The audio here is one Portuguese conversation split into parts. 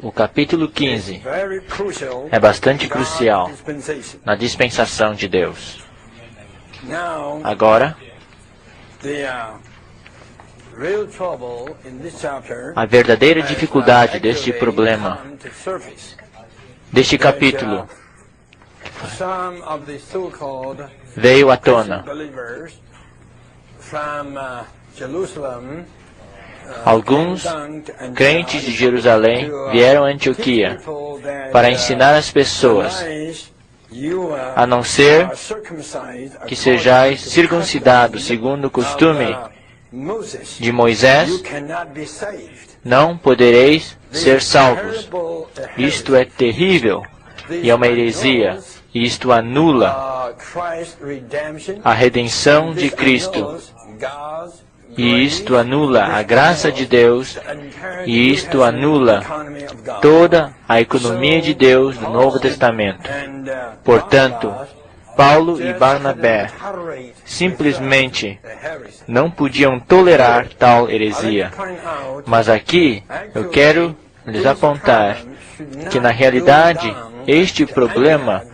O capítulo 15 é bastante crucial na dispensação de Deus. Agora, a verdadeira dificuldade deste problema, deste capítulo, veio à tona. Alguns crentes de Jerusalém vieram a Antioquia para ensinar as pessoas, a não ser que sejais circuncidados segundo o costume de Moisés, não podereis ser salvos. Isto é terrível e é uma heresia. Isto anula a redenção de Cristo. E isto anula a graça de Deus, e isto anula toda a economia de Deus do Novo Testamento. Portanto, Paulo e Barnabé simplesmente não podiam tolerar tal heresia. Mas aqui eu quero lhes apontar que, na realidade, este problema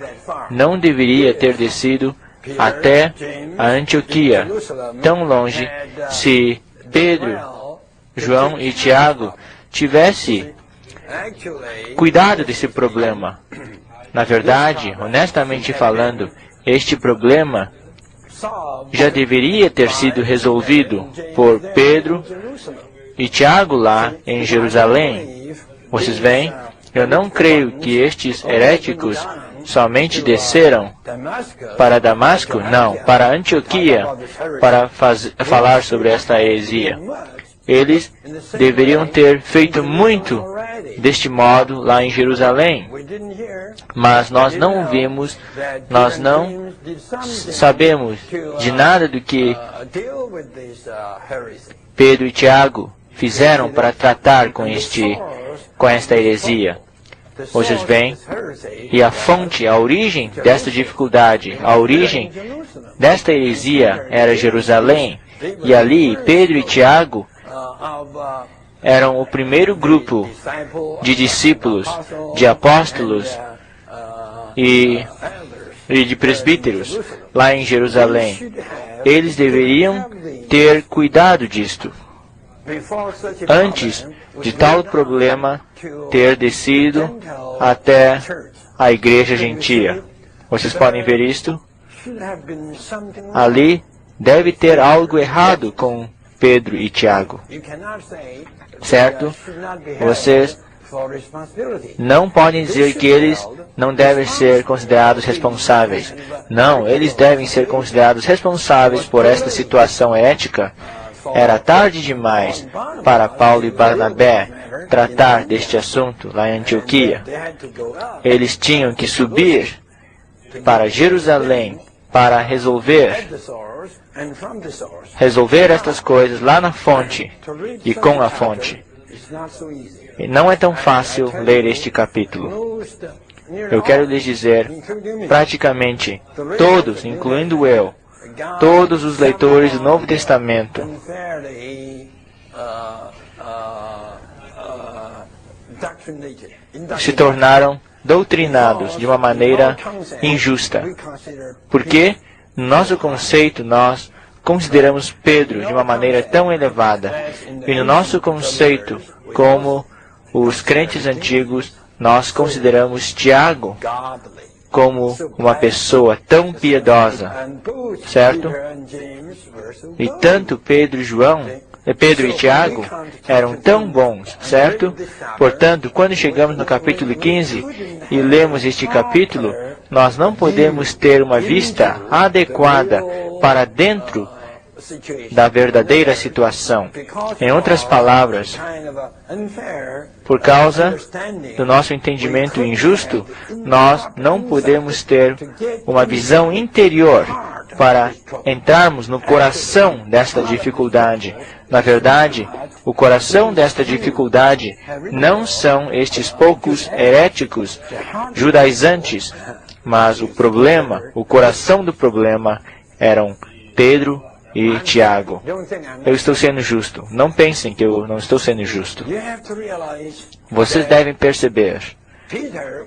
não deveria ter descido até a Antioquia, tão longe, se Pedro, João e Tiago tivessem cuidado desse problema. Na verdade, honestamente falando, este problema já deveria ter sido resolvido por Pedro e Tiago lá em Jerusalém. Vocês veem? Eu não creio que estes heréticos somente desceram para Damasco, não, para Antioquia, para falar sobre esta heresia. Eles deveriam ter feito muito deste modo lá em Jerusalém, mas nós não vimos, nós não sabemos de nada do que Pedro e Tiago fizeram para tratar com esta heresia. Vocês veem? E a fonte, a origem desta dificuldade, a origem desta heresia era Jerusalém. E ali, Pedro e Tiago eram o primeiro grupo de discípulos, de apóstolos e de presbíteros lá em Jerusalém. Eles deveriam ter cuidado disto antes de tal problema ter descido até a igreja gentia. Vocês podem ver isto? Ali deve ter algo errado com Pedro e Tiago. Certo? Vocês não podem dizer que eles não devem ser considerados responsáveis. Não, eles devem ser considerados responsáveis por esta situação ética. Era tarde demais para Paulo e Barnabé tratar deste assunto lá em Antioquia. Eles tinham que subir para Jerusalém para resolver estas coisas lá na fonte e com a fonte. E não é tão fácil ler este capítulo. Eu quero lhes dizer, praticamente todos, incluindo eu, todos os leitores do Novo Testamento se tornaram doutrinados de uma maneira injusta. Porque, no nosso conceito, nós consideramos Pedro de uma maneira tão elevada. E no nosso conceito, como os crentes antigos, nós consideramos Tiago como uma pessoa tão piedosa, certo? E tanto Pedro e Tiago eram tão bons, certo? Portanto, quando chegamos no capítulo 15 e lemos este capítulo, nós não podemos ter uma vista adequada para dentro da verdadeira situação. Em outras palavras, por causa do nosso entendimento injusto, nós não podemos ter uma visão interior para entrarmos no coração desta dificuldade. Na verdade, o coração desta dificuldade não são estes poucos heréticos judaizantes, mas o problema, o coração do problema eram Pedro e Tiago. Eu estou sendo justo. Não pensem que eu não estou sendo justo. Vocês devem perceber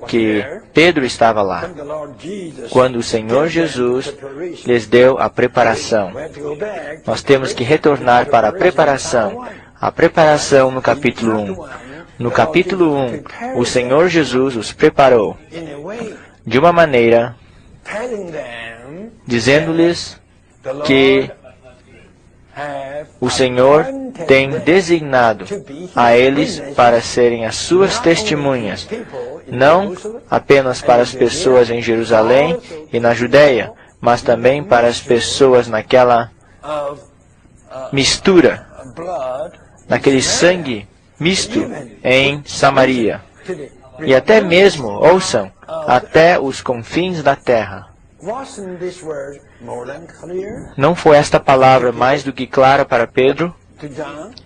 que Pedro estava lá quando o Senhor Jesus lhes deu a preparação. Nós temos que retornar para a preparação. A preparação no capítulo 1. No capítulo 1, o Senhor Jesus os preparou de uma maneira, dizendo-lhes que o Senhor tem designado a eles para serem as suas testemunhas, não apenas para as pessoas em Jerusalém e na Judéia, mas também para as pessoas naquela mistura, naquele sangue misto em Samaria. E até mesmo, ouçam, até os confins da terra. Não foi esta palavra mais do que clara para Pedro,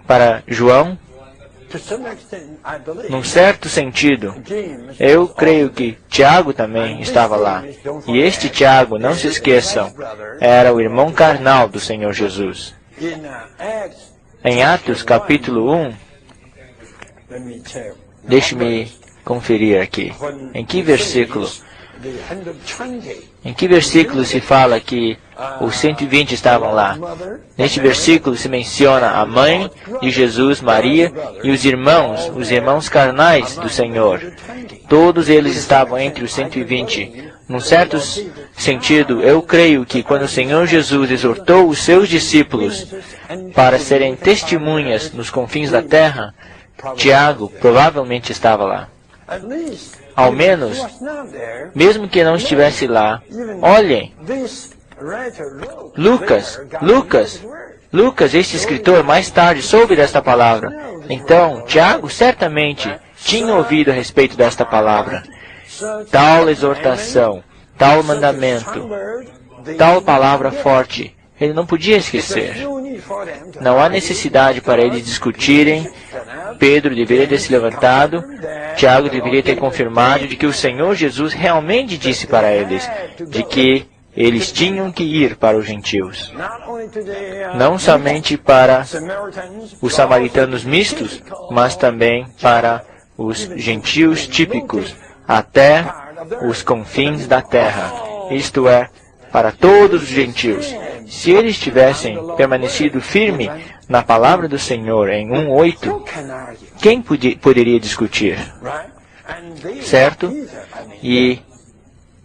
para João? Num certo sentido, eu creio que Tiago também estava lá. E este Tiago, não se esqueçam, era o irmão carnal do Senhor Jesus. Em Atos capítulo 1, deixe-me conferir aqui. Em que versículo se fala que os 120 estavam lá? Neste versículo se menciona a mãe de Jesus, Maria, e os irmãos carnais do Senhor. Todos eles estavam entre os 120. Num certo sentido, eu creio que quando o Senhor Jesus exortou os seus discípulos para serem testemunhas nos confins da terra, Tiago provavelmente estava lá. Ao menos, mesmo que não estivesse lá, olhem, Lucas, este escritor, mais tarde soube desta palavra. Então, Tiago certamente tinha ouvido a respeito desta palavra. Tal exortação, tal mandamento, tal palavra forte, ele não podia esquecer. Não há necessidade para eles discutirem. Pedro deveria ter se levantado, Tiago deveria ter confirmado de que o Senhor Jesus realmente disse para eles de que eles tinham que ir para os gentios. Não somente para os samaritanos mistos, mas também para os gentios típicos, até os confins da terra, isto é, para todos os gentios. Se eles tivessem permanecido firme na palavra do Senhor em 1:8, quem poderia discutir? Certo? E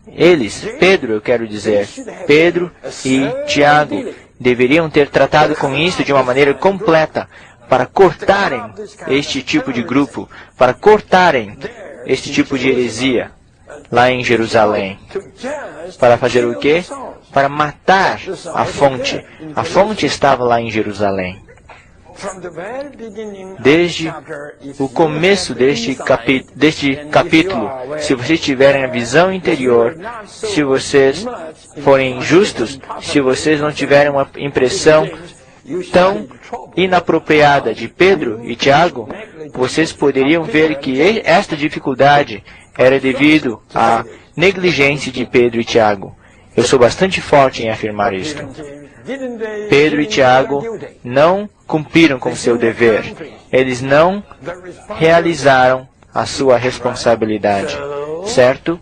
eles, Pedro, eu quero dizer, Pedro e Tiago, deveriam ter tratado com isso de uma maneira completa, para cortarem este tipo de grupo, para cortarem este tipo de heresia lá em Jerusalém. Para fazer o quê? Para matar a fonte. A fonte estava lá em Jerusalém. Desde o começo deste capítulo, se vocês tiverem a visão interior, se vocês forem justos, se vocês não tiverem uma impressão tão inapropriada de Pedro e Tiago, vocês poderiam ver que esta dificuldade era devido à negligência de Pedro e Tiago. Eu sou bastante forte em afirmar isto. Pedro e Tiago não cumpriram com seu dever. Eles não realizaram a sua responsabilidade. Certo?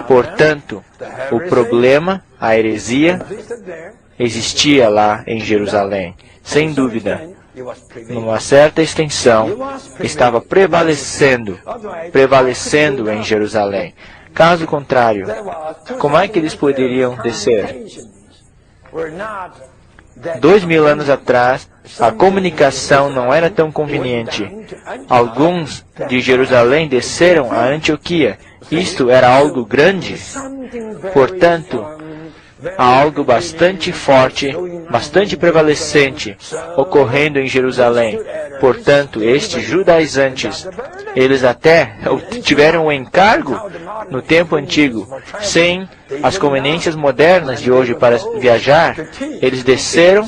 Portanto, o problema, a heresia, existia lá em Jerusalém. Sem dúvida, numa certa extensão, estava prevalecendo em Jerusalém. Caso contrário, como é que eles poderiam descer? 2000 anos atrás, a comunicação não era tão conveniente. Alguns de Jerusalém desceram a Antioquia. Isto era algo grande. Portanto, há algo bastante forte, bastante prevalecente ocorrendo em Jerusalém. Portanto, estes judaizantes, eles até tiveram um encargo no tempo antigo, sem as conveniências modernas de hoje para viajar, eles desceram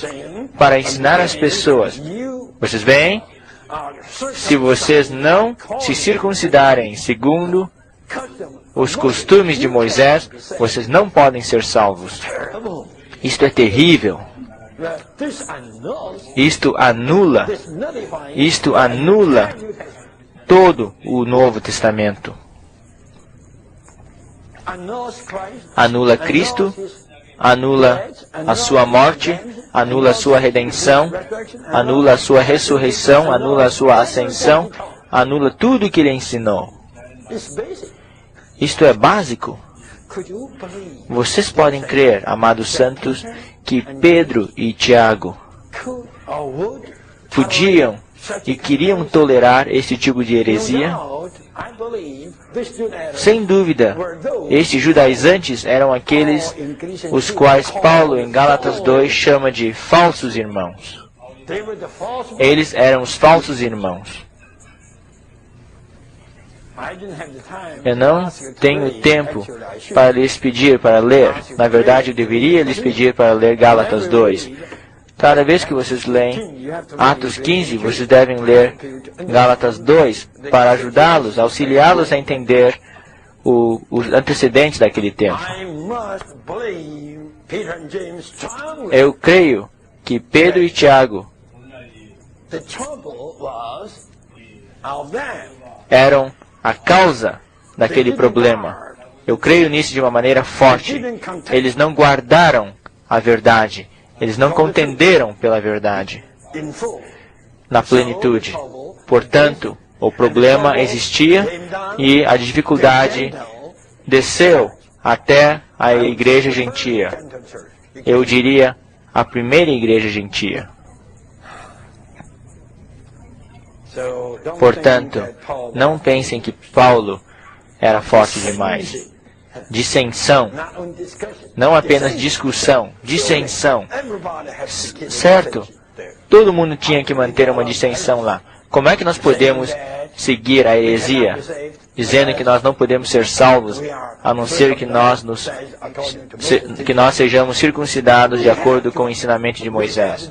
para ensinar as pessoas. Vocês veem? Se vocês não se circuncidarem segundo os costumes de Moisés, vocês não podem ser salvos. Isto é terrível. Isto anula todo o Novo Testamento. Anula Cristo, anula a sua morte, anula a sua redenção, anula a sua ressurreição, anula a sua ascensão, anula tudo o que ele ensinou. Isto é básico. Vocês podem crer, amados santos, que Pedro e Tiago podiam e queriam tolerar este tipo de heresia? Sem dúvida, estes judaizantes eram aqueles os quais Paulo, em Gálatas 2, chama de falsos irmãos. Eles eram os falsos irmãos. Eu não tenho tempo para lhes pedir para ler. Na verdade, eu deveria lhes pedir para ler Gálatas 2. Cada vez que vocês leem Atos 15, vocês devem ler Gálatas 2 para ajudá-los, auxiliá-los a entender os antecedentes daquele tempo. Eu creio que Pedro e Tiago eram a causa daquele problema. Eu creio nisso de uma maneira forte. Eles não guardaram a verdade. Eles não contenderam pela verdade na plenitude. Portanto, o problema existia e a dificuldade desceu até a igreja gentia. Eu diria, a primeira igreja gentia. Portanto, não pensem que Paulo era forte demais. Dissensão, não apenas discussão, dissensão. Certo? Todo mundo tinha que manter uma dissensão lá. Como é que nós podemos seguir a heresia, dizendo que nós não podemos ser salvos, a não ser que nós sejamos circuncidados de acordo com o ensinamento de Moisés?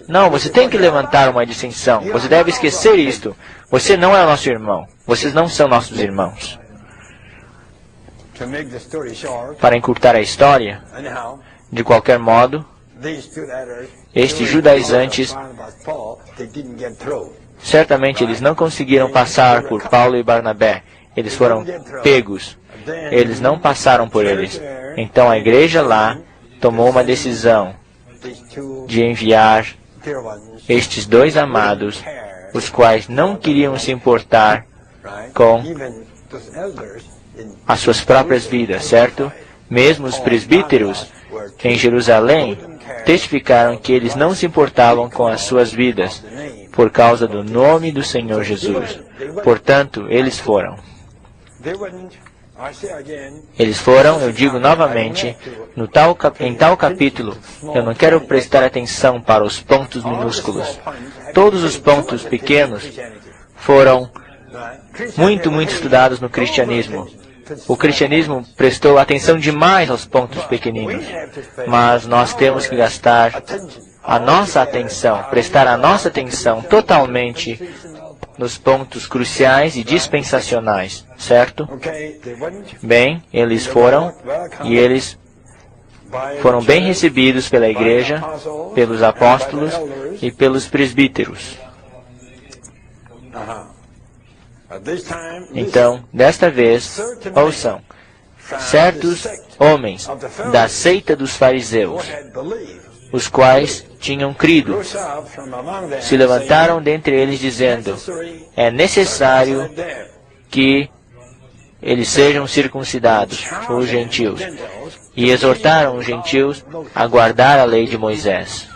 Não, você tem que levantar uma dissensão. Você deve esquecer isto. Você não é nosso irmão. Vocês não são nossos irmãos. Para encurtar a história, de qualquer modo, estes judaizantes, certamente eles não conseguiram passar por Paulo e Barnabé. Eles foram pegos. Eles não passaram por eles. Então a igreja lá tomou uma decisão de enviar estes dois amados, os quais não queriam se importar com as suas próprias vidas, certo? Mesmo os presbíteros em Jerusalém testificaram que eles não se importavam com as suas vidas por causa do nome do Senhor Jesus. Portanto, eles foram. Eles foram, eu digo novamente, em tal capítulo, eu não quero prestar atenção para os pontos minúsculos. Todos os pontos pequenos foram muito estudados no cristianismo. O cristianismo prestou atenção demais aos pontos pequeninos, mas nós temos que gastar a nossa atenção, prestar a nossa atenção totalmente nos pontos cruciais e dispensacionais, certo? Bem, eles foram, e eles foram bem recebidos pela igreja, pelos apóstolos e pelos presbíteros. Então, desta vez, ouçam, certos homens da seita dos fariseus, os quais tinham crido, se levantaram dentre eles dizendo, é necessário que eles sejam circuncidados, os gentios, e exortaram os gentios a guardar a lei de Moisés.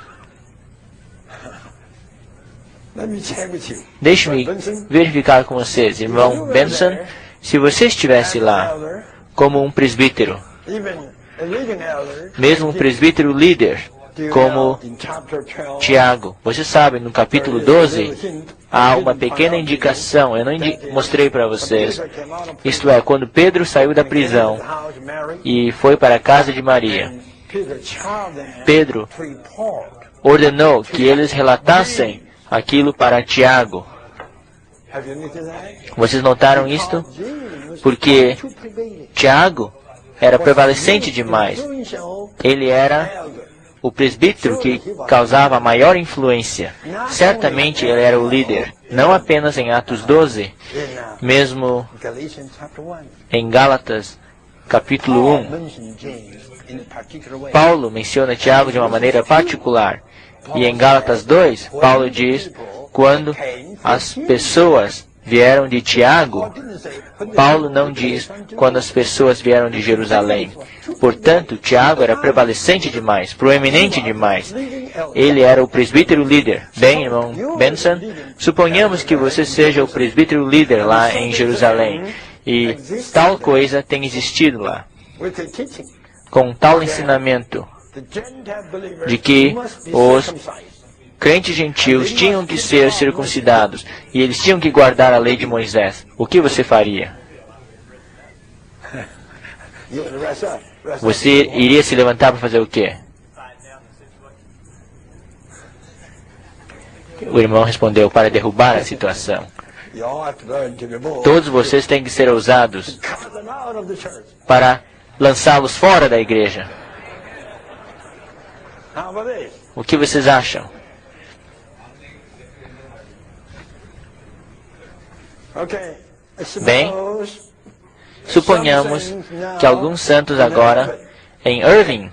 Deixe-me verificar com vocês, irmão Benson, se você estivesse lá como um presbítero, mesmo um presbítero líder, como Tiago. Você sabe, no capítulo 12, há uma pequena indicação, eu não mostrei para vocês. Isto é, quando Pedro saiu da prisão e foi para a casa de Maria, Pedro ordenou que eles relatassem aquilo para Tiago. Vocês notaram isto? Porque Tiago era prevalecente demais. Ele era o presbítero que causava a maior influência. Certamente ele era o líder, não apenas em Atos 12, mesmo em Gálatas, capítulo 1. Paulo menciona Tiago de uma maneira particular. E em Gálatas 2, Paulo diz, quando as pessoas vieram de Tiago, Paulo não diz quando as pessoas vieram de Jerusalém. Portanto, Tiago era prevalecente demais, proeminente demais. Ele era o presbítero líder. Bem, irmão Benson, suponhamos que você seja o presbítero líder lá em Jerusalém. E tal coisa tem existido lá. Com tal ensinamento de que os crentes gentios tinham que ser circuncidados e eles tinham que guardar a lei de Moisés. O que você faria? Você iria se levantar para fazer o quê? O irmão respondeu, para derrubar a situação. Todos vocês têm que ser ousados para lançá-los fora da igreja. O que vocês acham? Bem, suponhamos que alguns santos agora, em Irving,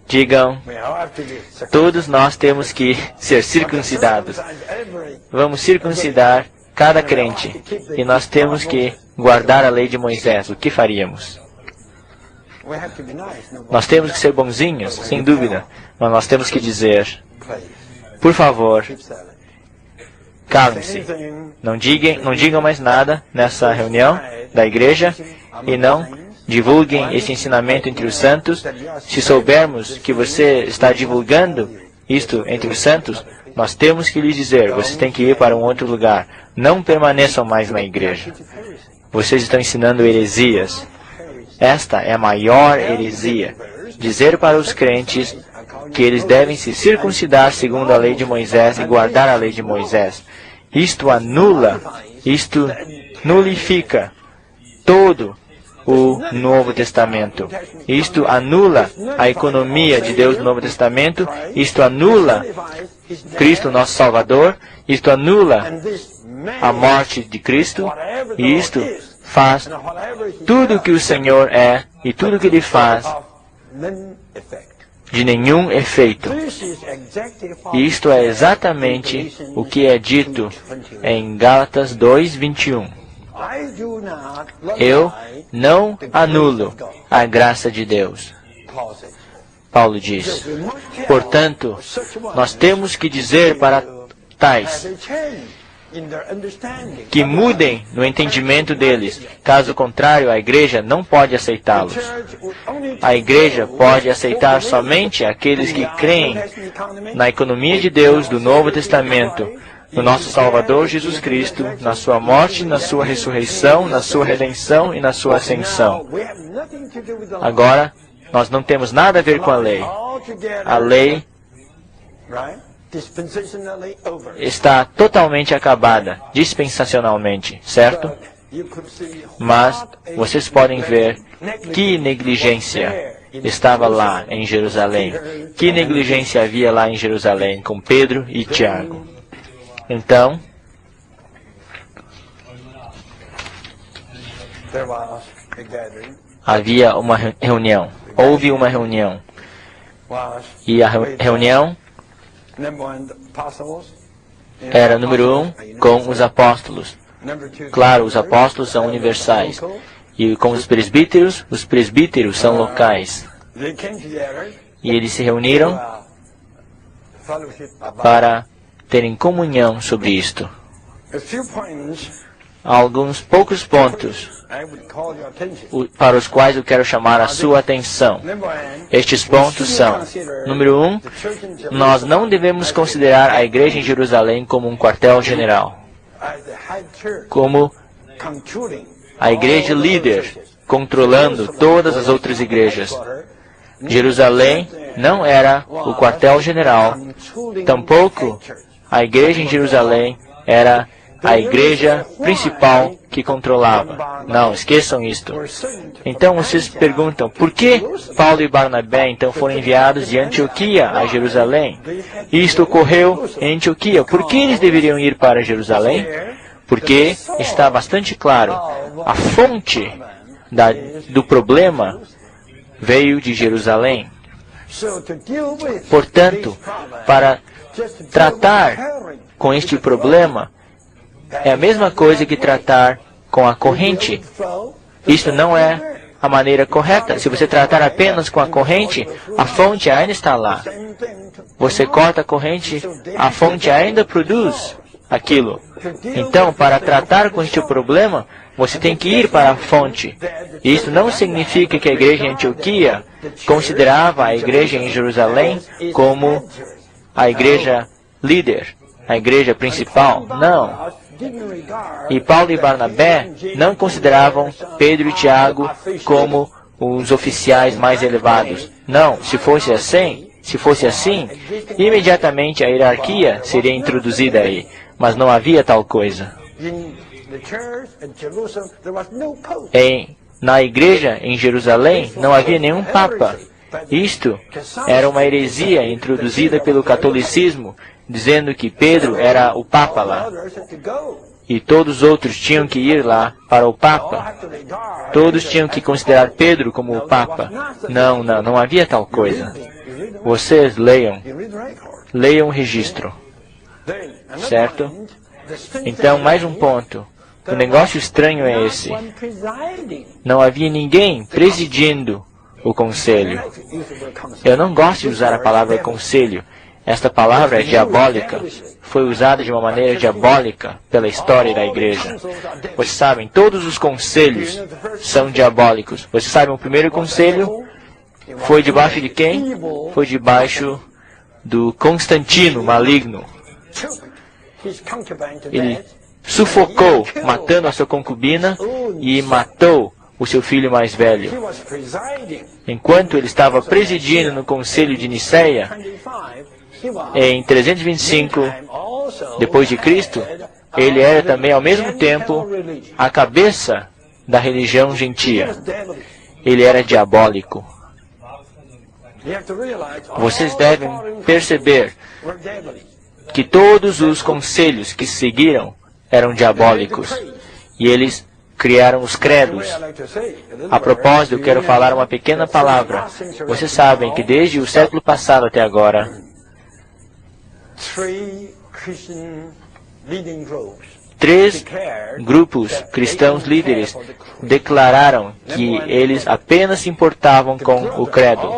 digam, todos nós temos que ser circuncidados. Vamos circuncidar cada crente. E nós temos que guardar a lei de Moisés. O que faríamos? Nós temos que ser bonzinhos, sem dúvida. Mas nós temos que dizer, por favor, calem-se. Não digam mais nada nessa reunião da igreja e não divulguem esse ensinamento entre os santos. Se soubermos que você está divulgando isto entre os santos, nós temos que lhes dizer, vocês têm que ir para um outro lugar. Não permaneçam mais na igreja. Vocês estão ensinando heresias. Esta é a maior heresia. Dizer para os crentes que eles devem se circuncidar segundo a lei de Moisés e guardar a lei de Moisés. Isto nulifica todo o Novo Testamento. Isto anula a economia de Deus no Novo Testamento. Isto anula Cristo, nosso Salvador. Isto anula a morte de Cristo. E isto faz tudo o que o Senhor é e tudo o que Ele faz de nenhum efeito. Isto é exatamente o que é dito em Gálatas 2:21. Eu não anulo a graça de Deus. Paulo diz. Portanto, nós temos que dizer para tais que mudem no entendimento deles. Caso contrário, a igreja não pode aceitá-los. A igreja pode aceitar somente aqueles que creem na economia de Deus do Novo Testamento, no nosso Salvador Jesus Cristo, na sua morte, na sua ressurreição, na sua redenção e na sua ascensão. Agora, nós não temos nada a ver com a lei. A lei está totalmente acabada, dispensacionalmente, certo? Mas vocês podem ver que negligência estava lá em Jerusalém. Que negligência havia lá em Jerusalém com Pedro e Tiago. Então, havia uma reunião. Houve uma reunião. E a reunião era, número 1, com os apóstolos. Claro, os apóstolos são universais. E com os presbíteros são locais. E eles se reuniram para terem comunhão sobre isto. Há alguns poucos pontos para os quais eu quero chamar a sua atenção. Estes pontos são, número 1, nós não devemos considerar a igreja em Jerusalém como um quartel-general, como a igreja líder controlando todas as outras igrejas. Jerusalém não era o quartel-general, tampouco a igreja em Jerusalém era a igreja principal que controlava. Não, esqueçam isto. Então vocês perguntam, por que Paulo e Barnabé então foram enviados de Antioquia a Jerusalém? Isto ocorreu em Antioquia. Por que eles deveriam ir para Jerusalém? Porque está bastante claro, a fonte do problema veio de Jerusalém. Portanto, para tratar com este problema, é a mesma coisa que tratar com a corrente. Isso não é a maneira correta. Se você tratar apenas com a corrente, a fonte ainda está lá. Você corta a corrente, a fonte ainda produz aquilo. Então, para tratar com este problema, você tem que ir para a fonte. Isso não significa que a igreja em Antioquia considerava a igreja em Jerusalém como a igreja líder, a igreja principal. Não. E Paulo e Barnabé não consideravam Pedro e Tiago como os oficiais mais elevados. Não, se fosse assim, imediatamente a hierarquia seria introduzida aí. Mas não havia tal coisa. Na igreja em Jerusalém não havia nenhum papa. Isto era uma heresia introduzida pelo catolicismo, dizendo que Pedro era o papa lá. E todos os outros tinham que ir lá para o papa. Todos tinham que considerar Pedro como o papa. Não havia tal coisa. Vocês leiam o registro. Certo? Então, mais um ponto. O negócio estranho é esse. Não havia ninguém presidindo o conselho. Eu não gosto de usar a palavra conselho. Esta palavra é diabólica. Foi usada de uma maneira diabólica pela história da igreja. Vocês sabem, todos os conselhos são diabólicos. Vocês sabem, o primeiro conselho foi debaixo de quem? Foi debaixo do Constantino maligno. Ele sufocou, matando a sua concubina, e matou o seu filho mais velho. Enquanto ele estava presidindo no Conselho de Niceia, em 325 depois de Cristo, ele era também ao mesmo tempo a cabeça da religião gentia. Ele era diabólico. Vocês devem perceber que todos os conselhos que seguiram eram diabólicos. E eles criaram os credos. A propósito, eu quero falar uma pequena palavra. Vocês sabem que desde o século passado até agora, 3 grupos cristãos líderes declararam que eles apenas se importavam com o credo.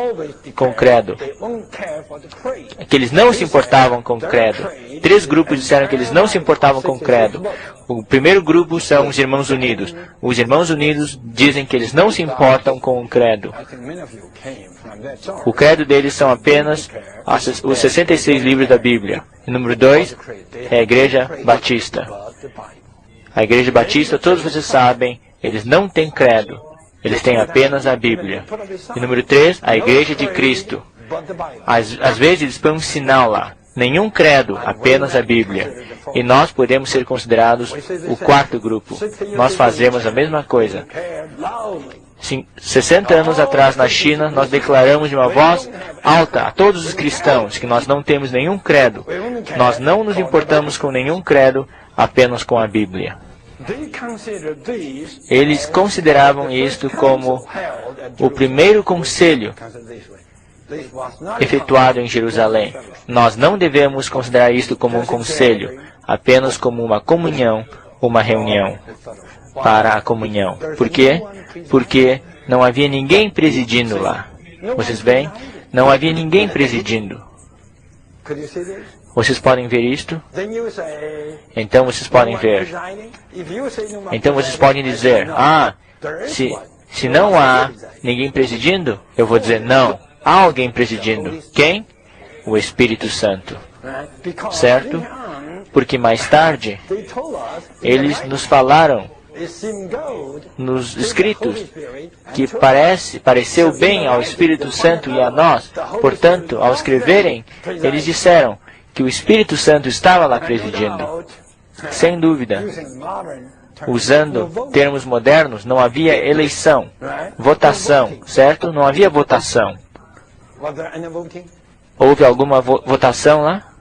Que eles não se importavam com o credo. 3 grupos disseram que eles não se importavam com o credo. O primeiro grupo são os Irmãos Unidos. Os Irmãos Unidos dizem que eles não se importam com o credo. O credo deles são apenas os 66 livros da Bíblia. E número 2 é a Igreja Batista. A Igreja Batista, todos vocês sabem, eles não têm credo. Eles têm apenas a Bíblia. E número 3, a Igreja de Cristo. Às vezes eles põem um sinal lá. Nenhum credo, apenas a Bíblia. E nós podemos ser considerados o 4º grupo. Nós fazemos a mesma coisa. 60 anos atrás, na China, nós declaramos de uma voz alta a todos os cristãos que nós não temos nenhum credo. Nós não nos importamos com nenhum credo, apenas com a Bíblia. Eles consideravam isto como o primeiro conselho efetuado em Jerusalém. Nós não devemos considerar isto como um conselho, apenas como uma comunhão, uma reunião para a comunhão. Por quê? Porque não havia ninguém presidindo lá. Vocês veem? Não havia ninguém presidindo. Vocês podem ver isto? Então vocês podem ver. Então vocês podem dizer, se não há ninguém presidindo, eu vou dizer, não, há alguém presidindo. Quem? O Espírito Santo. Certo? Porque mais tarde, eles nos falaram nos escritos que pareceu bem ao Espírito Santo e a nós. Portanto, ao escreverem, eles disseram que o Espírito Santo estava lá presidindo. Sem dúvida, usando termos modernos, não havia eleição, votação, certo? Não havia votação. Houve alguma votação lá?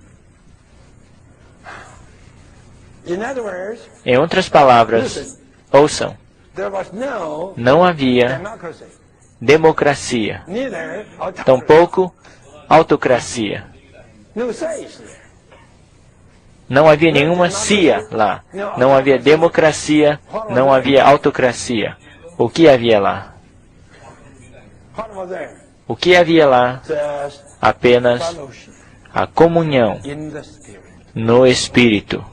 Em outras palavras, ouçam, não havia democracia, tampouco autocracia. Não havia nenhuma CIA lá. Não havia democracia, não havia autocracia. O que havia lá? O que havia lá? Apenas a comunhão no Espírito.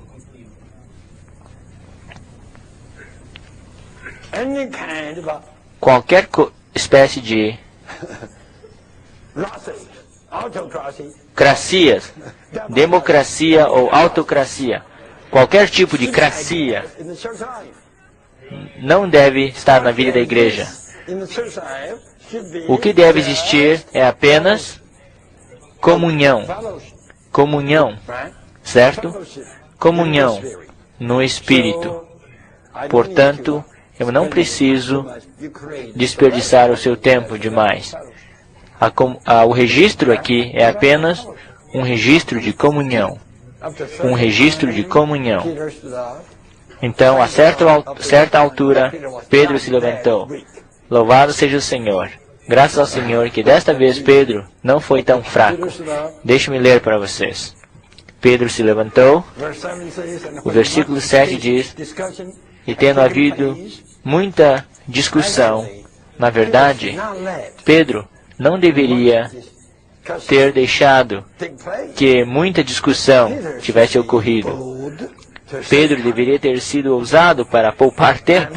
Qualquer espécie de cracias, democracia ou autocracia, qualquer tipo de cracia não deve estar na vida da igreja. O que deve existir é apenas comunhão. Comunhão, certo? Comunhão no Espírito. Portanto, eu não preciso desperdiçar o seu tempo demais. O registro aqui é apenas um registro de comunhão. Um registro de comunhão. Então, a certa altura, Pedro se levantou. Louvado seja o Senhor. Graças ao Senhor que desta vez Pedro não foi tão fraco. Deixe-me ler para vocês. Pedro se levantou. O versículo 7 diz: e tendo havido muita discussão, na verdade, Pedro não deveria ter deixado que muita discussão tivesse ocorrido. Pedro deveria ter sido ousado para poupar tempo.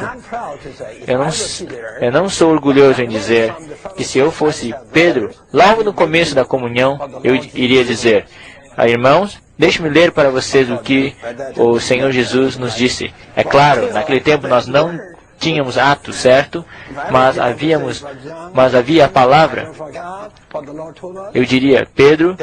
Eu não sou orgulhoso em dizer que se eu fosse Pedro, logo no começo da comunhão, eu iria dizer: irmãos, deixe-me ler para vocês o que o Senhor Jesus nos disse. É claro, naquele tempo nós não tínhamos Atos, certo? Mas havia a palavra. Eu diria, Pedro,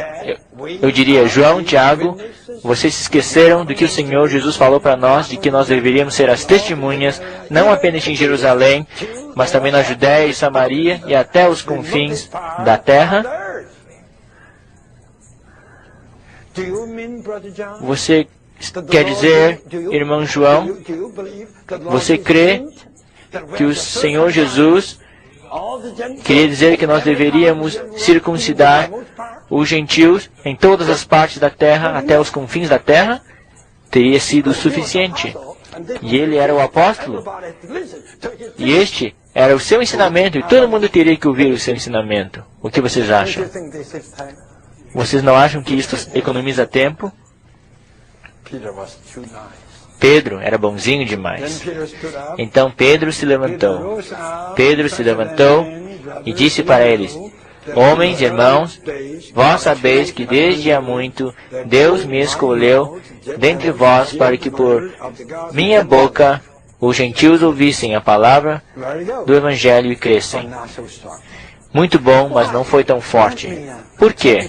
eu diria, João, Tiago, vocês se esqueceram do que o Senhor Jesus falou para nós, de que nós deveríamos ser as testemunhas, não apenas em Jerusalém, mas também na Judéia e Samaria e até os confins da terra. Você quer dizer, irmão João, você crê que o Senhor Jesus queria dizer que nós deveríamos circuncidar os gentios em todas as partes da terra, até os confins da terra? Teria sido suficiente. E ele era o apóstolo. E este era o seu ensinamento, e todo mundo teria que ouvir o seu ensinamento. O que vocês acham? Vocês não acham que isto economiza tempo? Pedro era bonzinho demais. Então Pedro se levantou. Pedro se levantou e disse para eles: homens, irmãos, vós sabeis que desde há muito Deus me escolheu dentre vós para que por minha boca os gentios ouvissem a palavra do Evangelho e crescem. Muito bom, mas não foi tão forte. Por quê?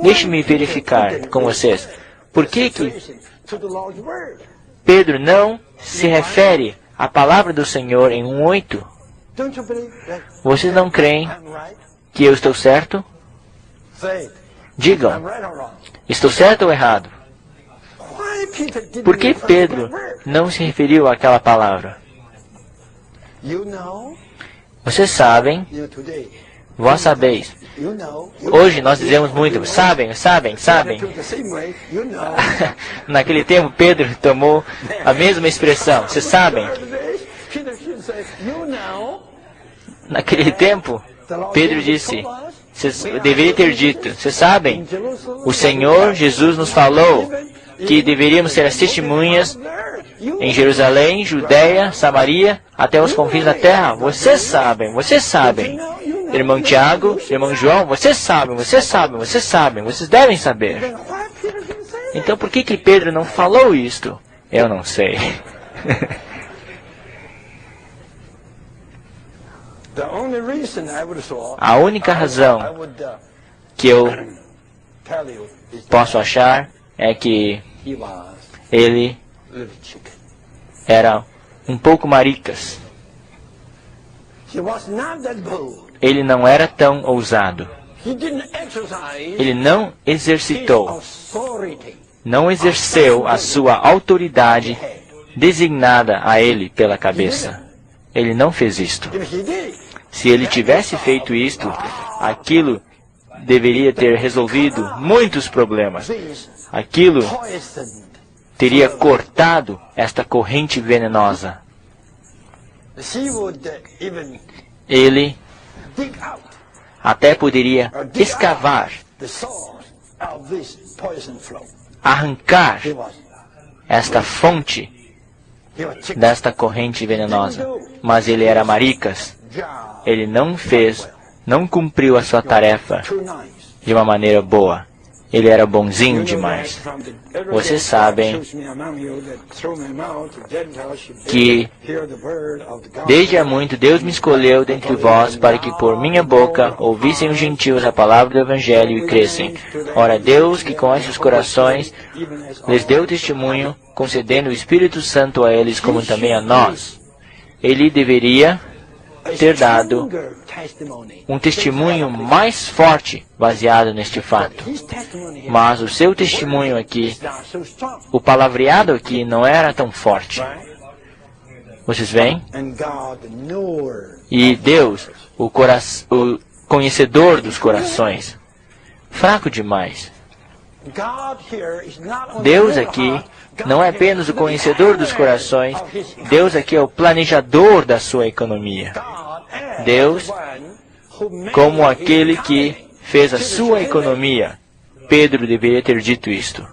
Deixe-me verificar com vocês. Por que Pedro não se refere à palavra do Senhor em 1:8? Vocês não creem que eu estou certo? Digam, estou certo ou errado? Por que Pedro não se referiu àquela palavra? Vocês sabem, vós sabeis. Hoje nós dizemos muito, sabem. Naquele tempo, Pedro tomou a mesma expressão, vocês sabem. Naquele tempo, Pedro disse, deveria ter dito, vocês sabem, o Senhor Jesus nos falou que deveríamos ser as testemunhas em Jerusalém, Judéia, Samaria, até os confins da terra. Vocês sabem. Irmão Tiago, irmão João, vocês sabem, vocês devem saber. Então por que Pedro não falou isto? Eu não sei. A única razão que eu posso achar é que ele era um pouco maricas. Ele não era tão ousado. Ele não exercitou, não exerceu a sua autoridade designada a ele pela cabeça. Ele não fez isto. Se ele tivesse feito isto, aquilo deveria ter resolvido muitos problemas. Aquilo teria cortado esta corrente venenosa. Ele até poderia escavar, arrancar esta fonte desta corrente venenosa. Mas ele era maricas. Ele não cumpriu a sua tarefa de uma maneira boa. Ele era bonzinho demais. Vocês sabem que desde há muito Deus me escolheu dentre vós para que por minha boca ouvissem os gentios a palavra do Evangelho e crescem. Ora, Deus, que conhece os corações, lhes deu testemunho, concedendo o Espírito Santo a eles como também a nós. Ele deveria ter dado um testemunho mais forte baseado neste fato. Mas o seu testemunho aqui, o palavreado aqui, não era tão forte. Vocês veem? E Deus, o conhecedor dos corações, fraco demais. Deus aqui não é apenas o conhecedor dos corações, Deus aqui é o planejador da sua economia. Deus, como aquele que fez a sua economia, Pedro deveria ter dito isto.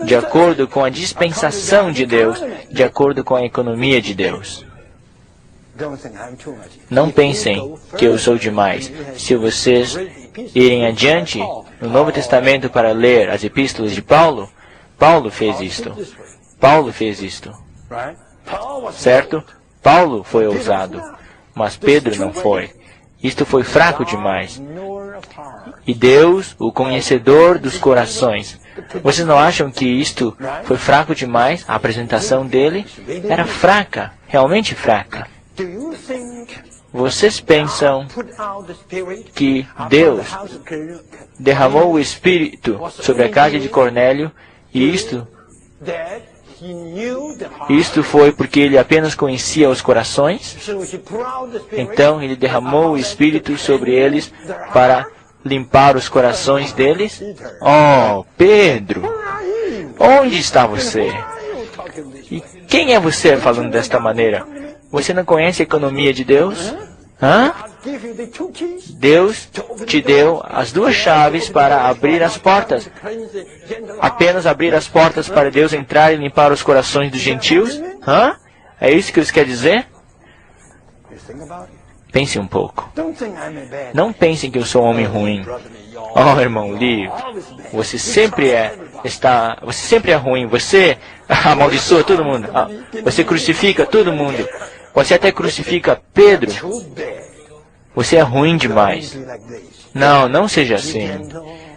De acordo com a dispensação de Deus, de acordo com a economia de Deus. Não pensem que eu sou demais. Se vocês irem adiante no Novo Testamento para ler as epístolas de Paulo, Paulo fez isto. Paulo fez isto. Certo? Paulo foi ousado, mas Pedro não foi. Isto foi fraco demais. E Deus, o conhecedor dos corações. Vocês não acham que isto foi fraco demais? A apresentação dele era fraca, realmente fraca. Vocês pensam que Deus derramou o Espírito sobre a casa de Cornélio e isto foi porque ele apenas conhecia os corações? Então ele derramou o Espírito sobre eles para limpar os corações deles? Oh, Pedro! Onde está você? E quem é você falando desta maneira? Você não conhece a economia de Deus? Hã? Deus te deu as duas chaves para abrir as portas. Apenas abrir as portas para Deus entrar e limpar os corações dos gentios? Hã? É isso que isso quer dizer? Pense um pouco. Não pensem que eu sou um homem ruim. Oh, irmão Lee, você sempre é ruim. Você amaldiçoa todo mundo. Você crucifica todo mundo. Você até crucifica Pedro. Você é ruim demais. Não, não seja assim.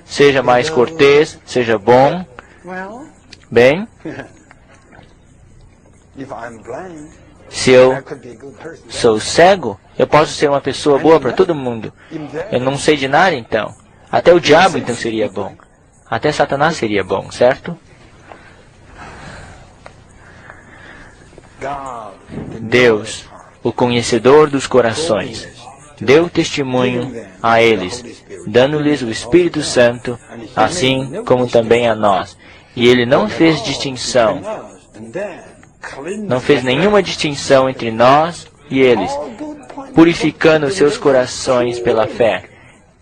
Seja mais cortês, seja bom. Bem, se eu sou cego, eu posso ser uma pessoa boa para todo mundo. Eu não sei de nada, então. Até o diabo, então, seria bom. Até Satanás seria bom, certo? Deus, o conhecedor dos corações, deu testemunho a eles, dando-lhes o Espírito Santo, assim como também a nós. E ele não fez distinção, não fez nenhuma distinção entre nós e eles, purificando seus corações pela fé.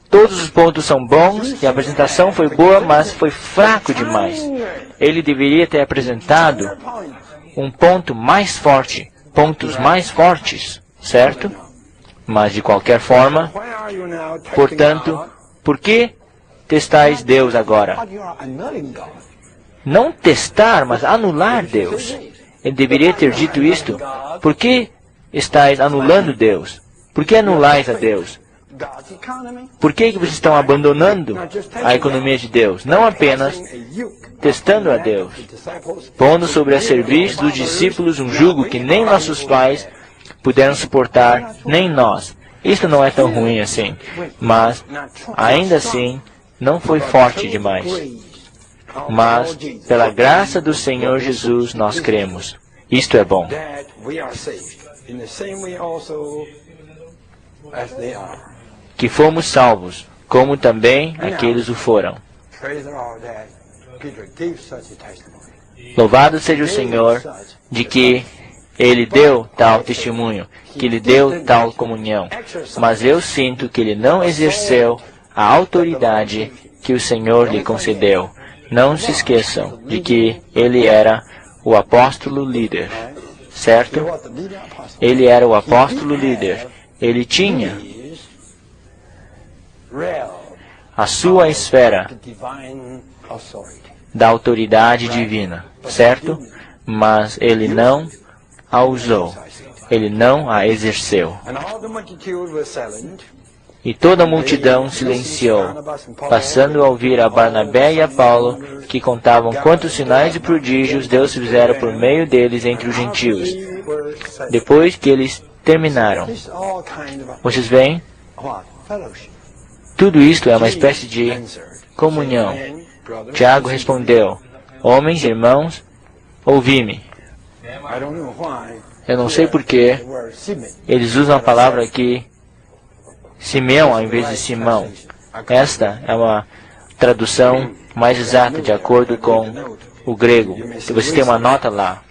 Todos os pontos são bons e a apresentação foi boa, mas foi fraco demais. Ele deveria ter apresentado um ponto mais forte, pontos mais fortes, certo? Mas de qualquer forma, portanto, por que testais Deus agora? Não testar, mas anular Deus. Ele deveria ter dito isto. Por que estáis anulando Deus? Por que anulais a Deus? Por que vocês estão abandonando a economia de Deus? Não apenas testando a Deus, pondo sobre a serviço dos discípulos um jugo que nem nossos pais puderam suportar, nem nós. Isso não é tão ruim assim, mas ainda assim não foi forte demais. Mas pela graça do Senhor Jesus nós cremos. Isto é bom. Que fomos salvos, como também aqueles o foram. Louvado seja o Senhor de que Ele deu tal testemunho, que Ele deu tal comunhão. Mas eu sinto que Ele não exerceu a autoridade que o Senhor lhe concedeu. Não se esqueçam de que Ele era o apóstolo líder, certo? Ele era o apóstolo líder. Ele tinha a sua esfera da autoridade divina, certo? Mas ele não a usou, ele não a exerceu. E toda a multidão silenciou, passando a ouvir a Barnabé e a Paulo, que contavam quantos sinais e prodígios Deus fizera por meio deles entre os gentios. Depois que eles terminaram, vocês veem? Tudo isto é uma espécie de comunhão. Tiago respondeu: homens, irmãos, ouvi-me. Eu não sei por que eles usam a palavra aqui, Simeão, ao invés de Simão. Esta é uma tradução mais exata, de acordo com o grego. Se você tem uma nota lá,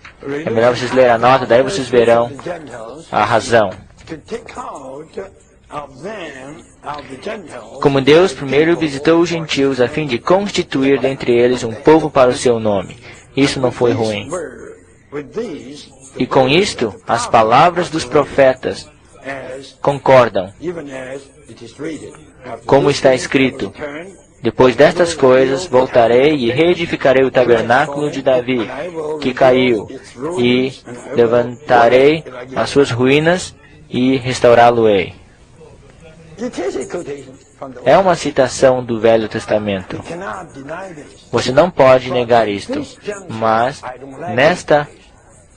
é melhor vocês lerem a nota, daí vocês verão a razão. Como Deus primeiro visitou os gentios a fim de constituir dentre eles um povo para o seu nome. Isso não foi ruim. E com isto, as palavras dos profetas concordam. Como está escrito: depois destas coisas, voltarei e reedificarei o tabernáculo de Davi, que caiu, e levantarei as suas ruínas e restaurá-lo-ei. É uma citação do Velho Testamento. Você não pode negar isto, mas nesta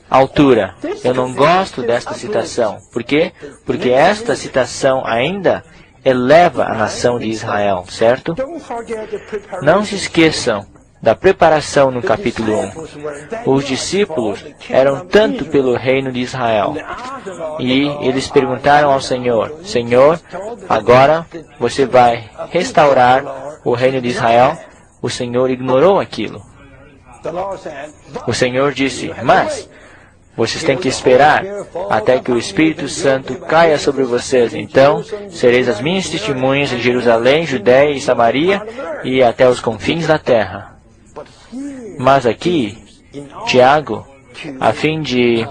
altura, eu não gosto desta citação. Por quê? Porque esta citação ainda eleva a nação de Israel, certo? Não se esqueçam da preparação no capítulo 1. Os discípulos eram tanto pelo reino de Israel. E eles perguntaram ao Senhor: Senhor, agora você vai restaurar o reino de Israel? O Senhor ignorou aquilo. O Senhor disse: mas vocês têm que esperar até que o Espírito Santo caia sobre vocês. Então, sereis as minhas testemunhas em Jerusalém, Judéia e Samaria e até os confins da terra. Mas aqui, Tiago, a fim de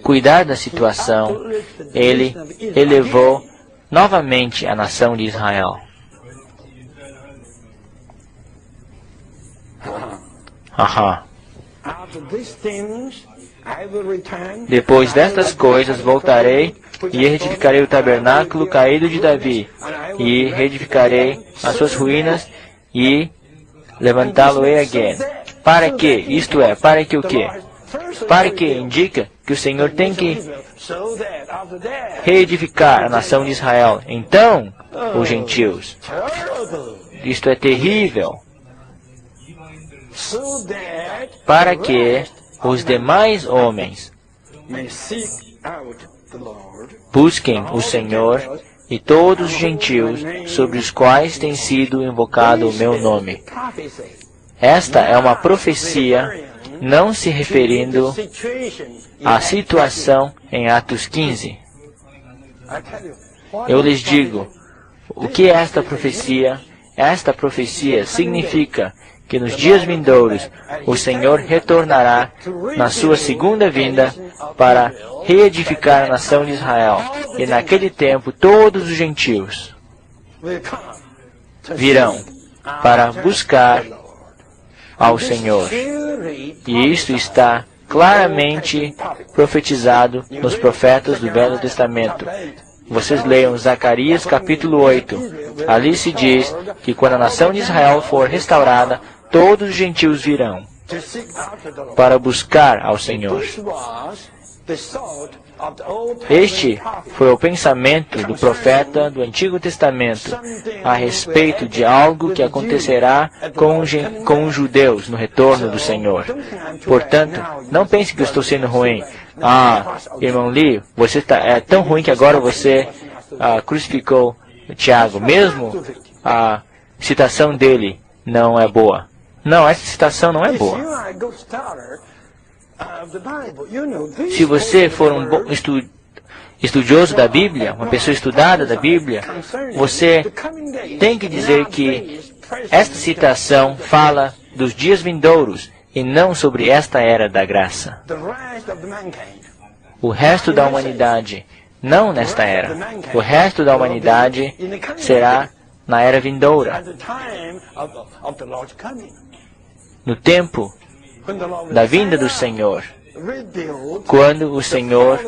cuidar da situação, ele elevou novamente a nação de Israel. Depois destas coisas voltarei e reedificarei o tabernáculo caído de Davi, e reedificarei as suas ruínas e levantá-lo-ei again. Para que? Isto é, para que o quê? Para que indica que o Senhor tem que reedificar a nação de Israel. Então, os gentios. Isto é terrível. Para que os demais homens busquem o Senhor e todos os gentios sobre os quais tem sido invocado o meu nome. Esta é uma profecia não se referindo à situação em Atos 15. Eu lhes digo, o que é esta profecia? Esta profecia significa que nos dias vindouros o Senhor retornará na sua segunda vinda para reedificar a nação de Israel. E naquele tempo todos os gentios virão para buscar ao Senhor. E isto está claramente profetizado nos profetas do Velho Testamento. vocês leiam Zacarias capítulo 8. Ali se diz que quando a nação de Israel for restaurada, todos os gentios virão para buscar ao Senhor. Este foi o pensamento do profeta do Antigo Testamento a respeito de algo que acontecerá com os judeus no retorno do Senhor. Portanto, não pense que eu estou sendo ruim. Irmão Lee, você é tão ruim que agora você crucificou Tiago. Mesmo a citação dele não é boa. Não, essa citação não é boa. Se você for um bom estudioso da Bíblia, uma pessoa estudada da Bíblia, você tem que dizer que esta citação fala dos dias vindouros e não sobre esta era da graça. O resto da humanidade, não nesta era. O resto da humanidade será na era vindoura. No tempo da vinda do Senhor, quando o Senhor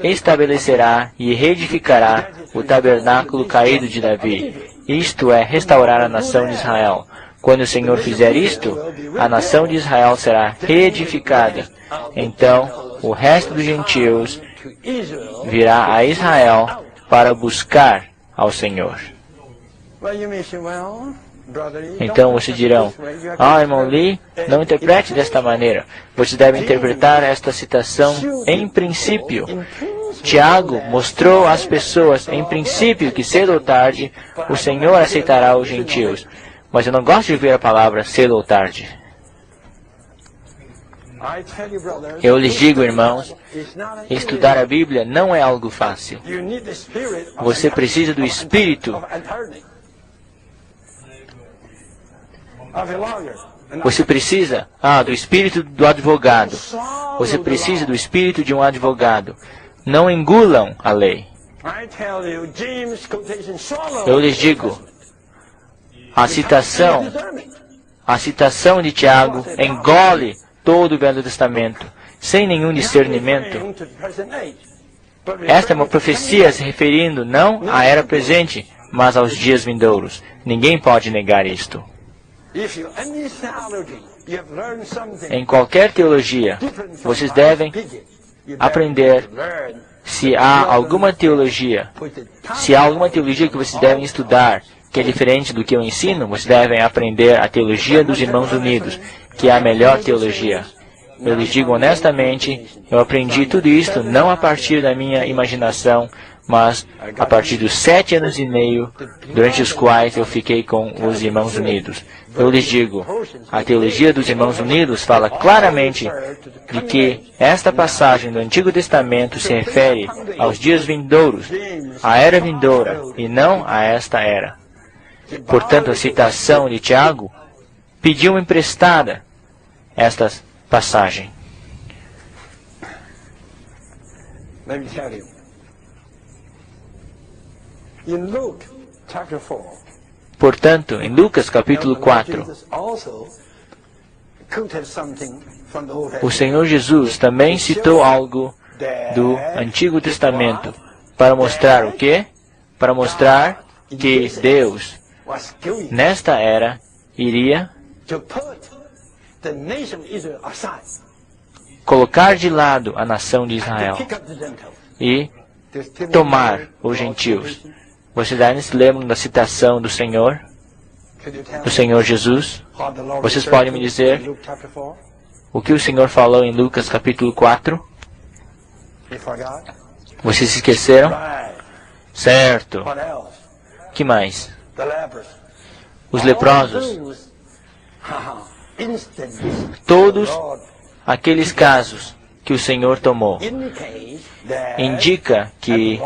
estabelecerá e reedificará o tabernáculo caído de Davi, isto é, restaurar a nação de Israel. Quando o Senhor fizer isto, a nação de Israel será reedificada. Então, o resto dos gentios virá a Israel para buscar ao Senhor. Então vocês dirão, irmão Lee, não interprete desta maneira. Você deve interpretar esta citação em princípio. Tiago mostrou às pessoas, em princípio, que cedo ou tarde o Senhor aceitará os gentios. Mas eu não gosto de ver a palavra cedo ou tarde. Eu lhes digo, irmãos, estudar a Bíblia não é algo fácil. Você precisa do Espírito. Você precisa do espírito do advogado. Você precisa do espírito de um advogado. Não engulam a lei. Eu lhes digo, a citação de Tiago engole todo o Velho Testamento, sem nenhum discernimento. Esta é uma profecia se referindo não à era presente, mas aos dias vindouros. Ninguém pode negar isto. Em qualquer teologia, vocês devem aprender se há alguma teologia que vocês devem estudar que é diferente do que eu ensino, vocês devem aprender a teologia dos Irmãos Unidos, que é a melhor teologia. Eu lhes digo honestamente, eu aprendi tudo isto não a partir da minha imaginação, mas a partir dos 7 anos e meio, durante os quais eu fiquei com os Irmãos Unidos. Eu lhes digo, a teologia dos Irmãos Unidos fala claramente de que esta passagem do Antigo Testamento se refere aos dias vindouros, à era vindoura, e não a esta era. Portanto, a citação de Tiago pediu emprestada esta passagem. Portanto, em Lucas capítulo 4, o Senhor Jesus também citou algo do Antigo Testamento para mostrar o quê? Para mostrar que Deus, nesta era, iria colocar de lado a nação de Israel e tomar os gentios. Vocês ainda se lembram da citação do Senhor Jesus? Vocês podem me dizer o que o Senhor falou em Lucas capítulo 4? Vocês se esqueceram? Certo. Que mais? Os leprosos. Todos aqueles casos que o Senhor tomou indica que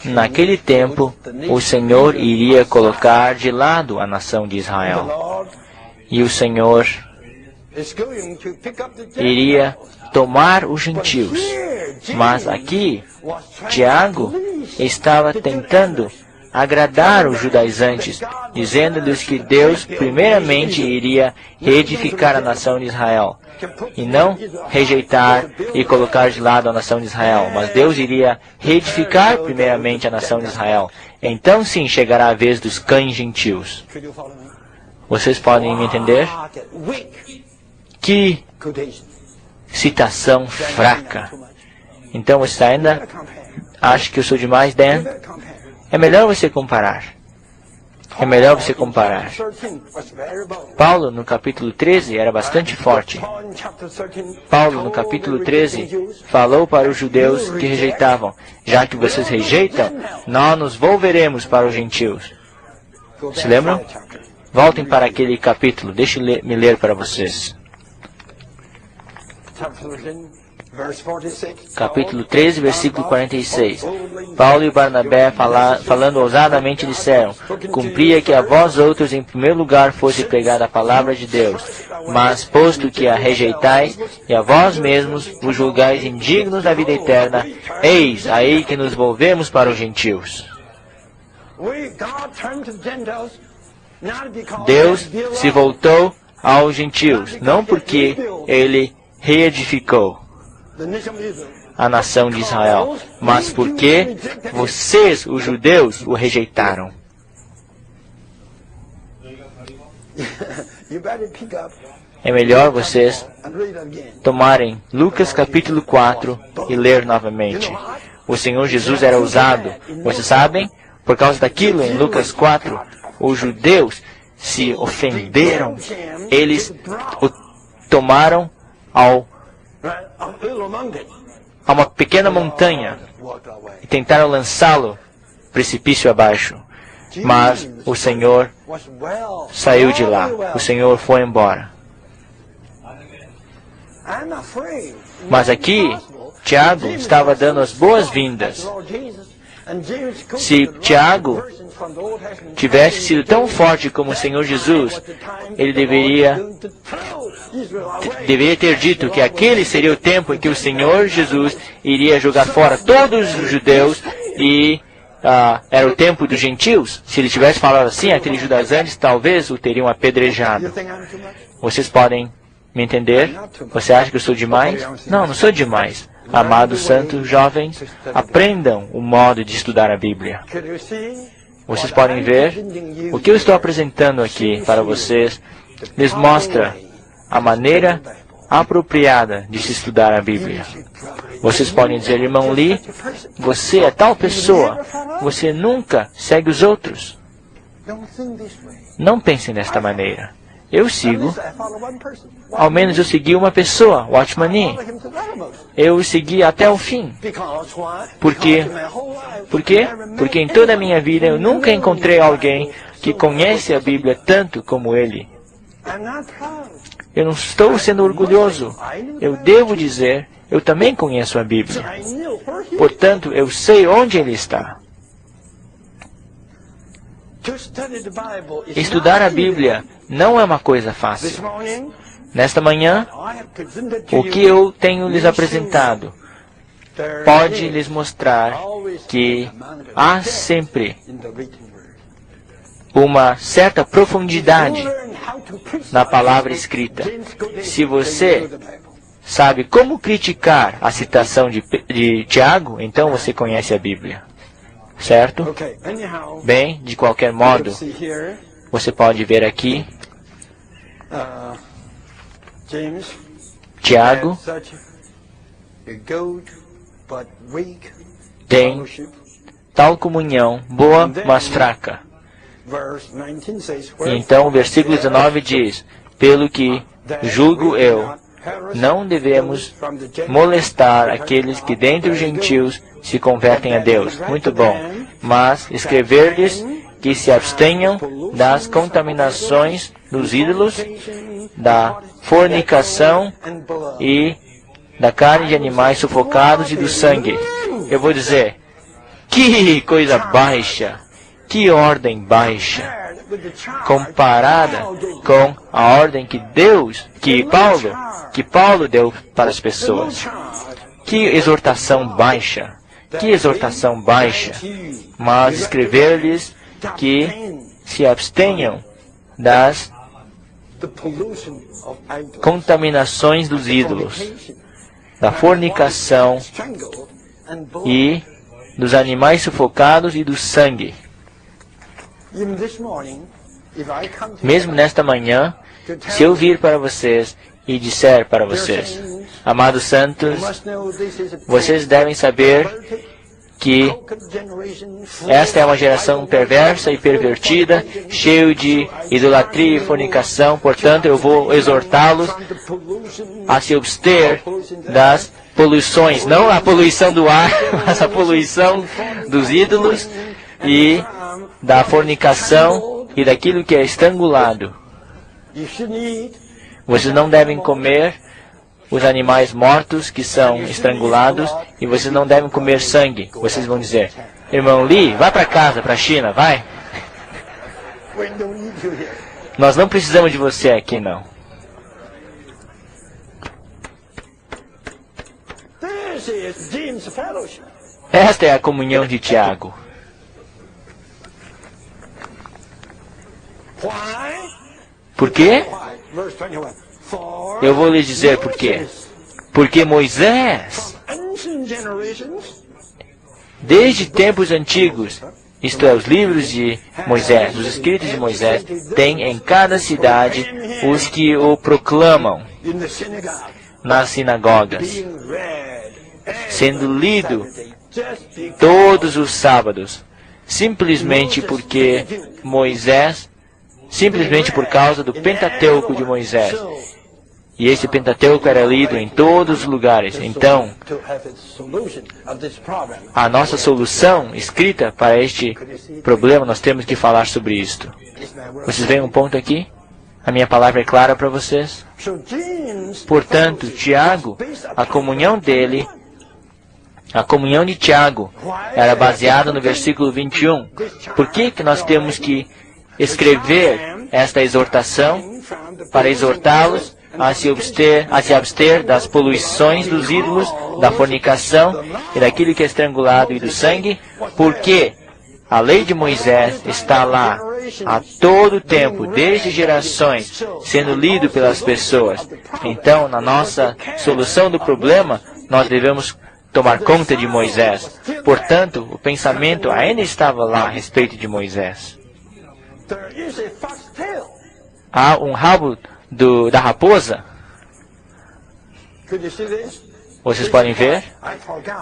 naquele tempo o Senhor iria colocar de lado a nação de Israel. E o Senhor iria tomar os gentios. Mas aqui, Tiago estava tentando agradar os judaizantes, dizendo-lhes que Deus primeiramente iria reedificar a nação de Israel, e não rejeitar e colocar de lado a nação de Israel, mas Deus iria reedificar primeiramente a nação de Israel. Então sim chegará a vez dos cães gentios. Vocês podem me entender? Que citação fraca. Então você ainda acha que eu sou demais, Dan? É melhor você comparar. É melhor você comparar. Paulo, no capítulo 13, era bastante forte. Paulo, no capítulo 13, falou para os judeus que rejeitavam: já que vocês rejeitam, nós nos volveremos para os gentios. Se lembram? Voltem para aquele capítulo. Deixe-me ler para vocês. Capítulo 13, versículo 46. Paulo e Barnabé, falando ousadamente, disseram: cumpria que a vós outros em primeiro lugar fosse pregada a palavra de Deus, mas posto que a rejeitais e a vós mesmos vos julgais indignos da vida eterna, eis aí que nos volvemos para os gentios. Deus se voltou aos gentios, não porque Ele reedificou a nação de Israel, mas porque vocês, os judeus, o rejeitaram. É melhor vocês tomarem Lucas capítulo 4 e ler novamente. O Senhor Jesus era ousado. Vocês sabem? Por causa daquilo, em Lucas 4, os judeus se ofenderam. Eles o tomaram a uma pequena montanha e tentaram lançá-lo precipício abaixo. Mas o Senhor saiu de lá. O Senhor foi embora. Mas aqui, Tiago estava dando as boas-vindas. Se Tiago tivesse sido tão forte como o Senhor Jesus, ele deveria ter dito que aquele seria o tempo em que o Senhor Jesus iria jogar fora todos os judeus e era o tempo dos gentios. Se ele tivesse falado assim, aqueles judaizantes talvez o teriam apedrejado. Vocês podem me entender? Você acha que eu sou demais? Não, não sou demais. Amados santos jovens, aprendam o modo de estudar a Bíblia. Vocês podem ver, o que eu estou apresentando aqui para vocês lhes mostra a maneira apropriada de se estudar a Bíblia. Vocês podem dizer: irmão Lee, você é tal pessoa, você nunca segue os outros. Não pensem desta maneira. Eu sigo, ao menos eu segui uma pessoa, Watchman Nee. Eu o segui até o fim. Por quê? Por quê? Porque em toda a minha vida eu nunca encontrei alguém que conhece a Bíblia tanto como ele. Eu não estou sendo orgulhoso. Eu devo dizer, eu também conheço a Bíblia. Portanto, eu sei onde ele está. Estudar a Bíblia não é uma coisa fácil. Nesta manhã, o que eu tenho lhes apresentado pode lhes mostrar que há sempre uma certa profundidade na palavra escrita. Se você sabe como criticar a citação de Tiago, então você conhece a Bíblia. Certo? Bem, de qualquer modo, você pode ver aqui, Tiago tem tal comunhão, boa, mas fraca. Então, o versículo 19 diz: pelo que julgo eu, não devemos molestar aqueles que dentre os gentios se convertem a Deus. Muito bom. Mas escrever-lhes que se abstenham das contaminações dos ídolos, da fornicação e da carne de animais sufocados e do sangue. Eu vou dizer, que coisa baixa, que ordem baixa, comparada com a ordem que Paulo deu para as pessoas. Que exortação baixa, Que exortação baixa! Mas escrever-lhes que se abstenham das contaminações dos ídolos, da fornicação e dos animais sufocados e do sangue. Mesmo nesta manhã, se eu vir para vocês e disser para vocês, amados santos, vocês devem saber que esta é uma geração perversa e pervertida, cheio de idolatria e fornicação. Portanto, eu vou exortá-los a se abster das poluições, não a poluição do ar, mas a poluição dos ídolos e da fornicação e daquilo que é estrangulado. Vocês não devem comer os animais mortos que são estrangulados, e vocês não devem comer sangue. Vocês vão dizer, irmão Lee, vai para casa, para a China, vai. Nós não precisamos de você aqui, não. Esta é a comunhão de Tiago. Por quê? Eu vou lhes dizer por quê. Porque Moisés, desde tempos antigos, isto é, os livros de Moisés, os escritos de Moisés, tem em cada cidade os que o proclamam nas sinagogas, sendo lido todos os sábados, simplesmente porque Moisés, simplesmente por causa do Pentateuco de Moisés. E esse Pentateuco era lido em todos os lugares. Então, a nossa solução escrita para este problema, nós temos que falar sobre isto. Vocês veem um ponto aqui? A minha palavra é clara para vocês? Portanto, Tiago, a comunhão dele, a comunhão de Tiago, era baseada no versículo 21. Por que nós temos que escrever esta exortação? Para exortá-los a se abster das poluições dos ídolos, da fornicação e daquilo que é estrangulado e do sangue, porque a lei de Moisés está lá a todo tempo, desde gerações, sendo lido pelas pessoas. Então, na nossa solução do problema, nós devemos tomar conta de Moisés. Portanto, o pensamento ainda estava lá a respeito de Moisés. Há um rabo da raposa. Vocês podem ver?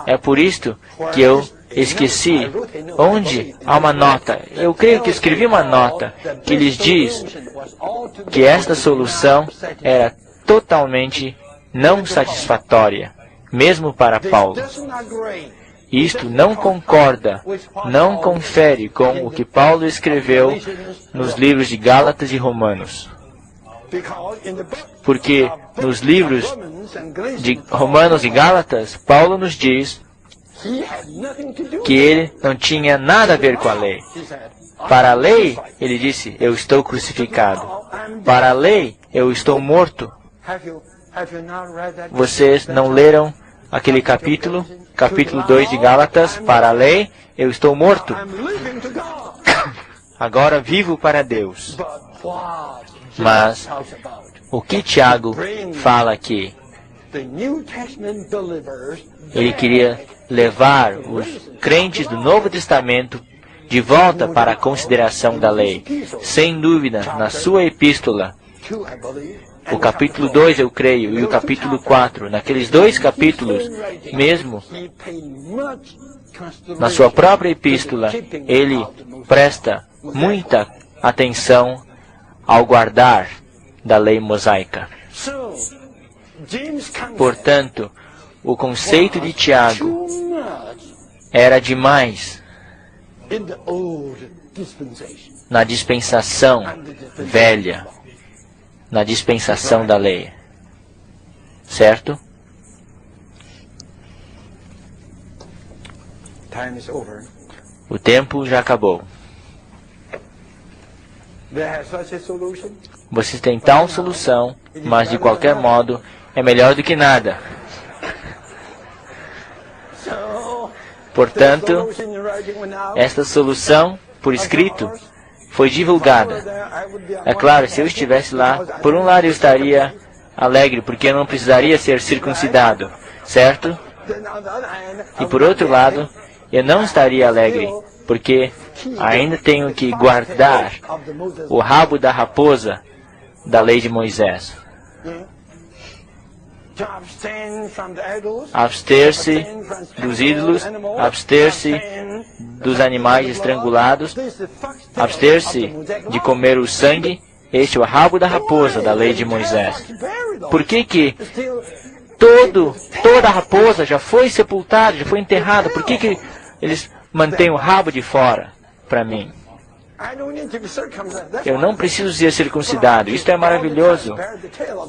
É por isto que eu esqueci onde há uma nota. Eu creio que escrevi uma nota que lhes diz que esta solução era totalmente não satisfatória, mesmo para Paulo. Isto não concorda, não confere com o que Paulo escreveu nos livros de Gálatas e Romanos. Porque nos livros de Romanos e Gálatas, Paulo nos diz que ele não tinha nada a ver com a lei. Para a lei, ele disse, eu estou crucificado. Para a lei, eu estou morto. Vocês não leram aquele capítulo 2 de Gálatas? Para a lei, eu estou morto. Agora vivo para Deus. Mas o que Tiago fala aqui? Ele queria levar os crentes do Novo Testamento de volta para a consideração da lei. Sem dúvida, na sua epístola, o capítulo 2, eu creio, e o capítulo 4, naqueles dois capítulos, mesmo na sua própria epístola, ele presta muita atenção ao guardar da lei mosaica. Portanto, o conceito de Tiago era demais na dispensação velha, na dispensação da lei. Certo? O tempo já acabou. Vocês têm tal solução, mas de qualquer modo é melhor do que nada. Portanto, esta solução, por escrito, foi divulgada. É claro, se eu estivesse lá, por um lado eu estaria alegre, porque eu não precisaria ser circuncidado, certo? E por outro lado, eu não estaria alegre, porque ainda tenho que guardar o rabo da raposa da lei de Moisés. Abster-se dos ídolos, abster-se dos animais estrangulados, abster-se de comer o sangue. Este é o rabo da raposa da lei de Moisés. Por que toda a raposa já foi sepultada, já foi enterrada? Por que eles mantêm o rabo de fora para mim? Eu não preciso ser circuncidado. Isto é maravilhoso.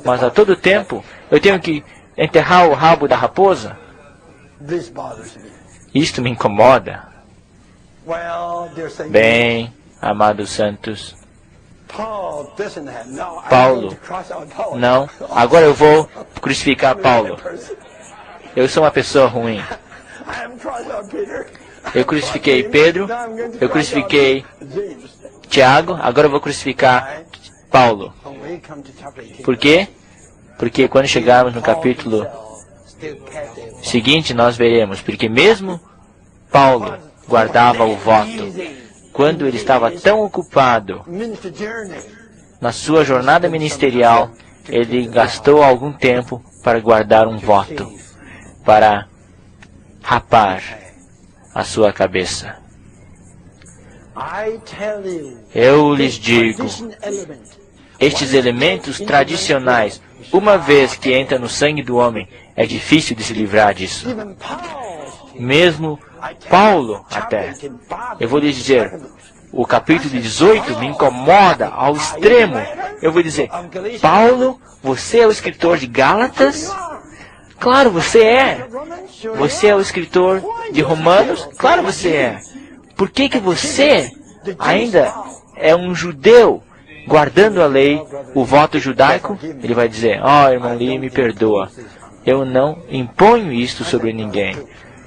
Mas a todo tempo eu tenho que enterrar o rabo da raposa? Isto me incomoda. Bem, amados santos, Paulo, não, agora eu vou crucificar Paulo. Eu sou uma pessoa ruim. Eu crucifiquei Pedro, eu crucifiquei Tiago, agora eu vou crucificar Paulo. Por quê? Porque quando chegarmos no capítulo seguinte, nós veremos. Porque mesmo Paulo guardava o voto. Quando ele estava tão ocupado na sua jornada ministerial, ele gastou algum tempo para guardar um voto, para rapar a sua cabeça. Eu lhes digo, estes elementos tradicionais, uma vez que entra no sangue do homem, é difícil de se livrar disso. Mesmo Paulo, até. Eu vou lhes dizer, o capítulo 18 me incomoda ao extremo. Eu vou dizer, Paulo, você é o escritor de Gálatas? Claro, você é. Você é o escritor de Romanos? Claro, você é. Por que você ainda é um judeu guardando a lei, o voto judaico? Ele vai dizer, irmão Lee, me perdoa. Eu não imponho isto sobre ninguém.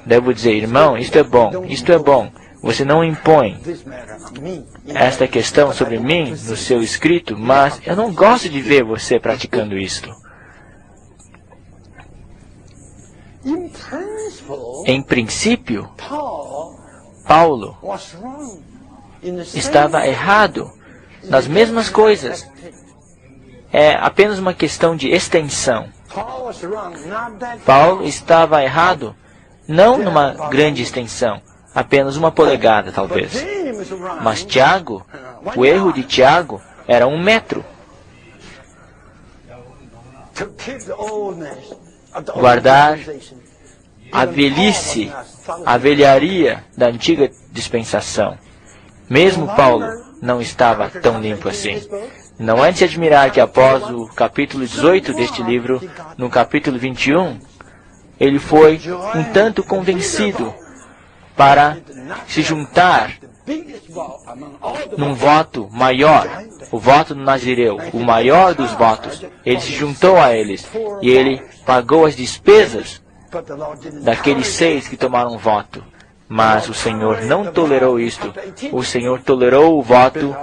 Devo dizer, irmão, isto é bom, isto é bom. Você não impõe esta questão sobre mim no seu escrito, mas eu não gosto de ver você praticando isto. Em princípio, Paulo estava errado nas mesmas coisas. É apenas uma questão de extensão. Paulo estava errado não numa grande extensão, apenas 1 polegada, talvez. Mas Tiago, o erro de Tiago era 1 metro. Guardar a velhice, a velharia da antiga dispensação. Mesmo Paulo não estava tão limpo assim. Não é de se admirar que após o capítulo 18 deste livro, no capítulo 21, ele foi um tanto convencido para se juntar num voto maior, o voto do Nazireu, o maior dos votos. Ele se juntou a eles e ele pagou as despesas daqueles 6 que tomaram voto. Mas o Senhor não tolerou isto. O Senhor tolerou o voto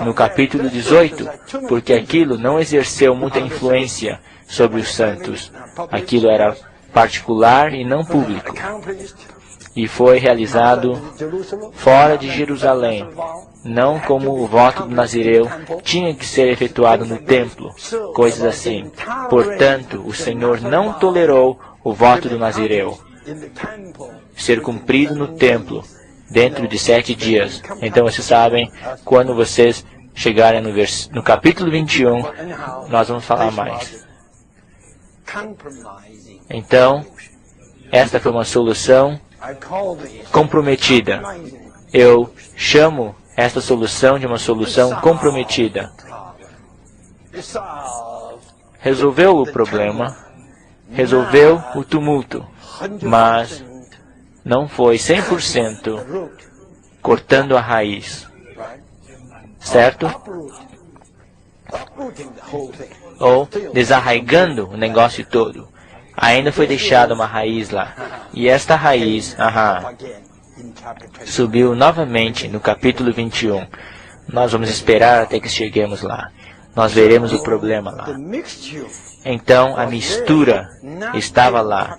no capítulo 18, porque aquilo não exerceu muita influência sobre os santos. Aquilo era particular e não público. E foi realizado fora de Jerusalém, não como o voto do Nazireu tinha que ser efetuado no templo, coisas assim. Portanto, o Senhor não tolerou o voto do Nazireu ser cumprido no templo dentro de 7 dias. Então, vocês sabem, quando vocês chegarem no capítulo 21, nós vamos falar mais. Então, esta foi uma solução comprometida. Eu chamo esta solução de uma solução comprometida. Resolveu o problema, resolveu o tumulto, mas não foi 100% cortando a raiz, certo? Ou desarraigando o negócio todo. ainda foi deixada uma raiz lá. E esta raiz, subiu novamente no capítulo 21. Nós vamos esperar até que cheguemos lá. Nós veremos o problema lá. Então, a mistura estava lá.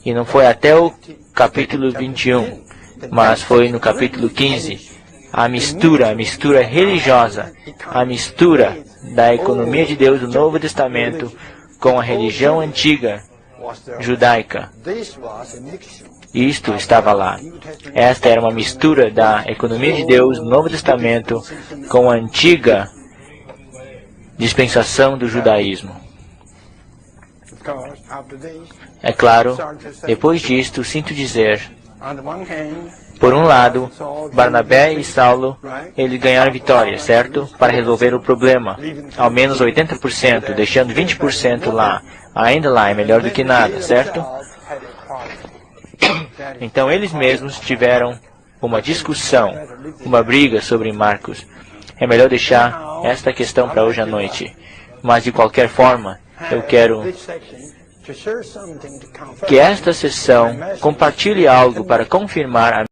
E não foi até o capítulo 21, mas foi no capítulo 15. A mistura religiosa, a mistura da economia de Deus do Novo Testamento com a religião antiga judaica. Isto estava lá. Esta era uma mistura da economia de Deus do Novo Testamento com a antiga dispensação do judaísmo. É claro, depois disto, sinto dizer, por um lado, Barnabé e Saulo, eles ganharam vitória, certo? Para resolver o problema, ao menos 80%, deixando 20% lá. Ainda lá é melhor do que nada, certo? Então eles mesmos tiveram uma discussão, uma briga sobre Marcos. É melhor deixar esta questão para hoje à noite. Mas de qualquer forma, eu quero que esta sessão compartilhe algo para confirmar a